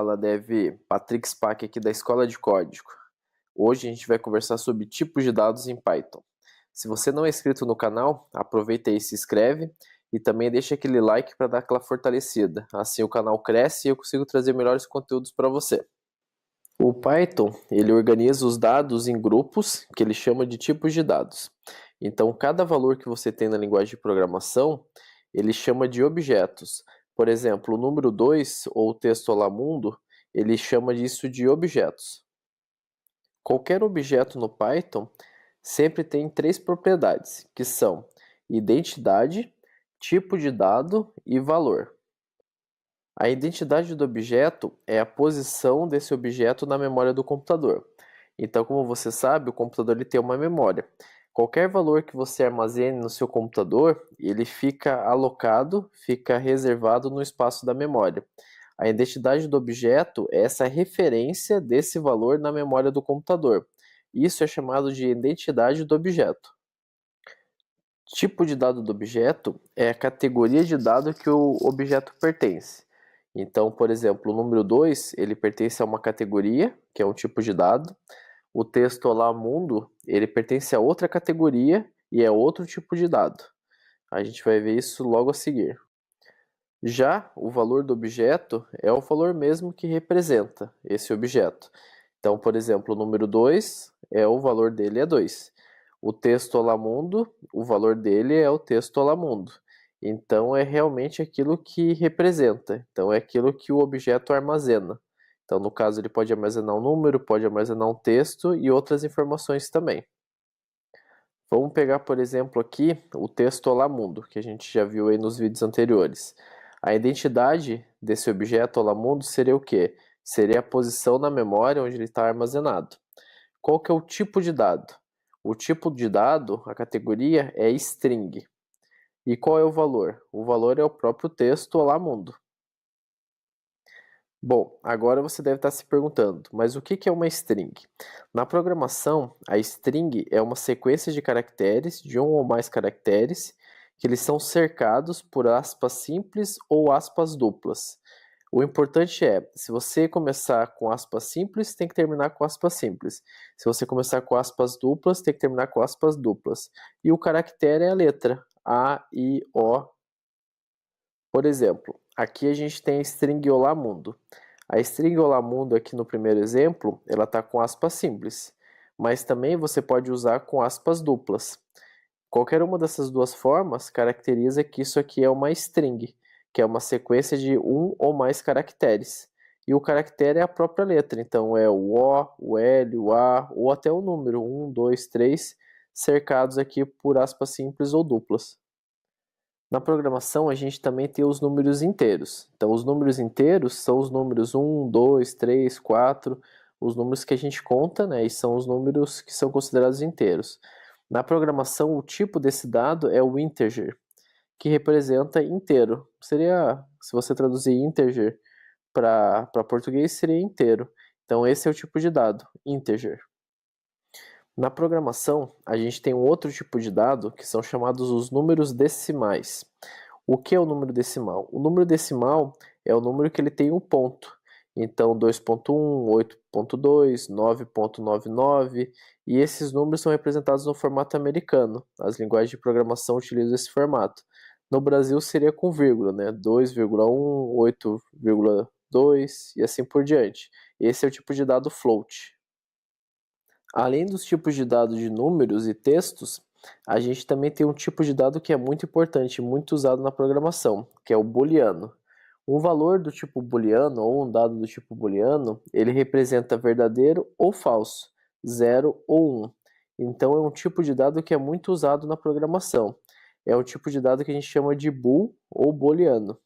fala Dev Patrick Spack aqui da Escola de Código. Hoje a gente vai conversar sobre tipos de dados em Python. Se você não é inscrito no canal, aproveita aí e se inscreve e também deixa aquele like para dar aquela fortalecida. Assim o canal cresce e eu consigo trazer melhores conteúdos para você. O Python, ele organiza os dados em grupos que ele chama de tipos de dados. Então cada valor que você tem na linguagem de programação, ele chama de objetos. Por exemplo, o número 2, ou o texto olá mundo, ele chama disso de objetos. Qualquer objeto no Python sempre tem 3 propriedades, que são identidade, tipo de dado e valor. A identidade do objeto é a posição desse objeto na memória do computador. Então, como você sabe, o computador ele tem uma memória. Qualquer valor que você armazene no seu computador, ele fica alocado, fica reservado no espaço da memória. A identidade do objeto é essa referência desse valor na memória do computador. Isso é chamado de identidade do objeto. Tipo de dado do objeto é a categoria de dado que o objeto pertence. Então, por exemplo, o número 2, ele pertence a uma categoria, que é um tipo de dado. O texto olá mundo, ele pertence a outra categoria e é outro tipo de dado. A gente vai ver isso logo a seguir. Já o valor do objeto é o valor mesmo que representa esse objeto. Então, por exemplo, o número 2, o valor dele é 2. O texto olá mundo, o valor dele é o texto olá mundo. Então, é realmente aquilo que representa. Então, é aquilo que o objeto armazena. Então, no caso, ele pode armazenar um número, pode armazenar um texto e outras informações também. Vamos pegar, por exemplo, aqui o texto olá mundo, que a gente já viu aí nos vídeos anteriores. A identidade desse objeto olá mundo seria o quê? Seria a posição na memória onde ele está armazenado. Qual que é o tipo de dado? O tipo de dado, a categoria, é string. E qual é o valor? O valor é o próprio texto olá mundo. Bom, agora você deve estar se perguntando, mas o que é uma string? Na programação, a string é uma sequência de caracteres, de um ou mais caracteres, que eles são cercados por aspas simples ou aspas duplas. O importante é, se você começar com aspas simples, tem que terminar com aspas simples. Se você começar com aspas duplas, tem que terminar com aspas duplas. E o caractere é a letra A, I, O. Por exemplo, aqui a gente tem a string olá mundo. A string olá mundo aqui no primeiro exemplo, ela está com aspas simples, mas também você pode usar com aspas duplas. Qualquer uma dessas duas formas caracteriza que isso aqui é uma string, que é uma sequência de um ou mais caracteres. E o caractere é a própria letra, então é o O, o L, o A, ou até o número 1, 2, 3, cercados aqui por aspas simples ou duplas. Na programação, a gente também tem os números inteiros. Então, os números inteiros são os números 1, 2, 3, 4, os números que a gente conta, né? E são os números que são considerados inteiros. Na programação, o tipo desse dado é o integer, que representa inteiro. Seria, se você traduzir integer para português, seria inteiro. Então, esse é o tipo de dado, integer. Na programação, a gente tem um outro tipo de dado que são chamados os números decimais. O que é o número decimal? O número decimal é o número que ele tem um ponto. Então, 2.1, 8.2, 9.99, e esses números são representados no formato americano. As linguagens de programação utilizam esse formato. No Brasil seria com vírgula, né? 2,1, 8,2 e assim por diante. Esse é o tipo de dado float. Além dos tipos de dado de números e textos, a gente também tem um tipo de dado que é muito importante, muito usado na programação, que é o booleano. Um valor do tipo booleano, ou um dado do tipo booleano, ele representa verdadeiro ou falso, 0 ou 1. Então é um tipo de dado que é muito usado na programação. É um tipo de dado que a gente chama de bool ou booleano.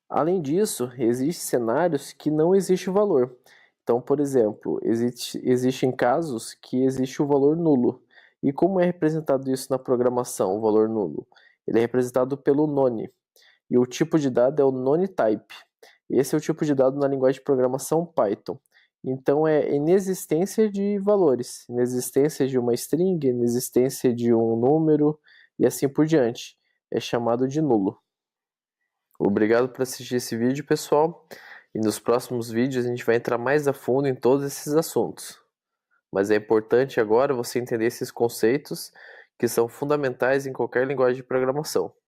Além disso, existem cenários que não existe o valor. Então, por exemplo, existem casos que existe o valor nulo. E como é representado isso na programação, o valor nulo? Ele é representado pelo none. E o tipo de dado é o none-type. Esse é o tipo de dado na linguagem de programação Python. Então, é inexistência de valores, inexistência de uma string, inexistência de um número e assim por diante. É chamado de nulo. Obrigado por assistir esse vídeo, pessoal. E nos próximos vídeos a gente vai entrar mais a fundo em todos esses assuntos. Mas é importante agora você entender esses conceitos que são fundamentais em qualquer linguagem de programação.